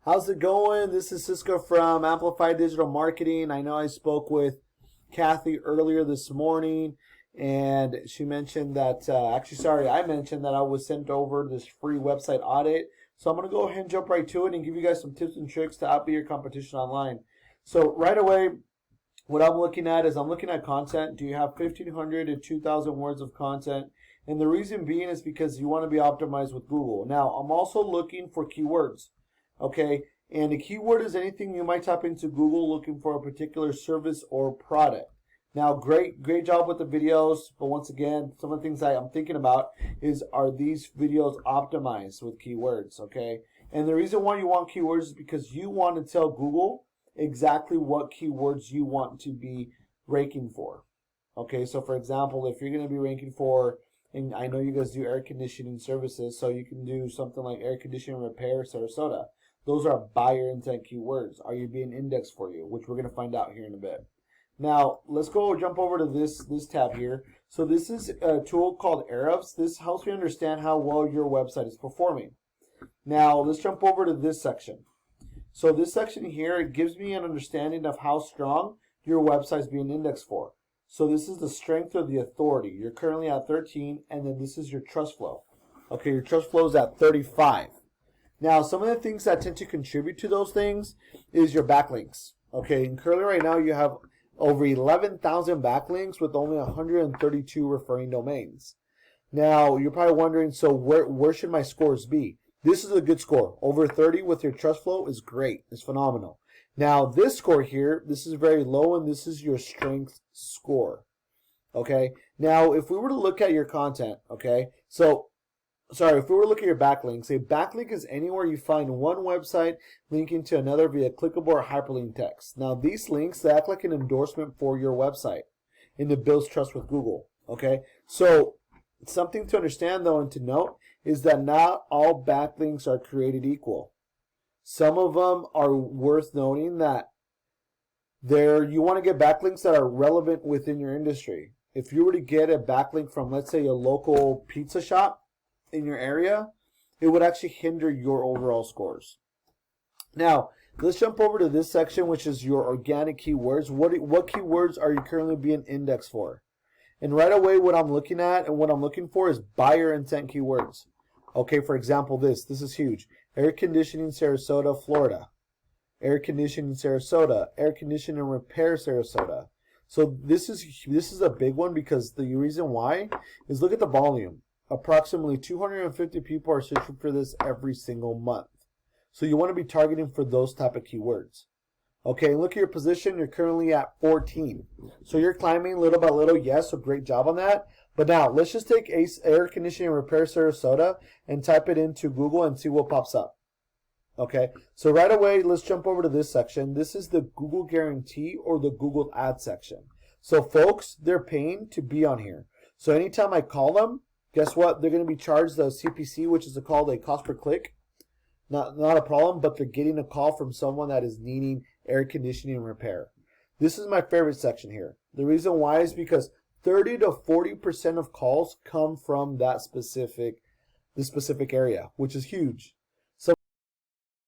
How's it going? This is Sisco from Amplified Digital Marketing. I know I spoke with Kathy earlier this morning, and she mentioned that, I mentioned that I was sent over this free website audit. So I'm going to go ahead and jump right to it and give you guys some tips and tricks to outbeat your competition online. So right away, what I'm looking at is I'm looking at content. Do you have 1,500 to 2,000 words of content? And the reason being is because you want to be optimized with Google. Now, I'm also looking for keywords. Okay, and a keyword is anything you might type into Google looking for a particular service or product. Now, great job with the videos, but once again, some of the things I'm thinking about is, are these videos optimized with keywords, okay? And the reason why you want keywords is because you want to tell Google exactly what keywords you want to be ranking for. Okay, so for example, if you're going to be ranking for, and I know you guys do air conditioning services, so you can do something like air conditioning repair, Sarasota. Those are buyer intent keywords. Are you being indexed for you? Which we're going to find out here in a bit. Now, let's jump over to this tab here. So this is a tool called Ahrefs. This helps me understand how well your website is performing. Now, let's jump over to this section. So this section here, it gives me an understanding of how strong your website is being indexed for. So this is the strength of the authority. You're currently at 13, and then this is your trust flow. Okay, your trust flow is at 35. Now, some of the things that tend to contribute to those things is your backlinks. Okay, and currently right now you have over 11,000 backlinks with only 132 referring domains. Now, you're probably wondering, so where should my scores be? This is a good score. Over 30 with your trust flow is great. It's phenomenal. Now, this score here, this is very low, and this is your strength score. Okay, now if we were to look at your content, okay, if we were to look at your backlinks, a backlink is anywhere you find one website linking to another via clickable or hyperlink text. Now, these links, they act like an endorsement for your website, and it builds trust with Google. Okay, so something to understand though and to note is that not all backlinks are created equal. Some of them are worth noting that you want to get backlinks that are relevant within your industry. If you were to get a backlink from, let's say, a local pizza shop in your area, it would actually hinder your overall scores. Now, let's jump over to this section, which is your organic keywords. What keywords are you currently being indexed for? And right away, what I'm looking at and what I'm looking for is buyer intent keywords. Okay, for example, this is huge. Air conditioning Sarasota, Florida. Air conditioning Sarasota. Air conditioning repair Sarasota. So this is a big one because the reason why is, look at the volume. Approximately 250 people are searching for this every single month. So you want to be targeting for those type of keywords. Okay, look at your position. You're currently at 14. So you're climbing little by little. Yes, so great job on that. But now, let's just take air conditioning repair Sarasota and type it into Google and see what pops up. Okay, so right away, let's jump over to this section. This is the Google Guarantee or the Google Ad section. So folks, they're paying to be on here. So anytime I call them, guess what? They're going to be charged the CPC, which is called a cost per click. Not a problem, but they're getting a call from someone that is needing air conditioning repair. This is my favorite section here. The reason why is because 30 to 40% of calls come from this specific area, which is huge.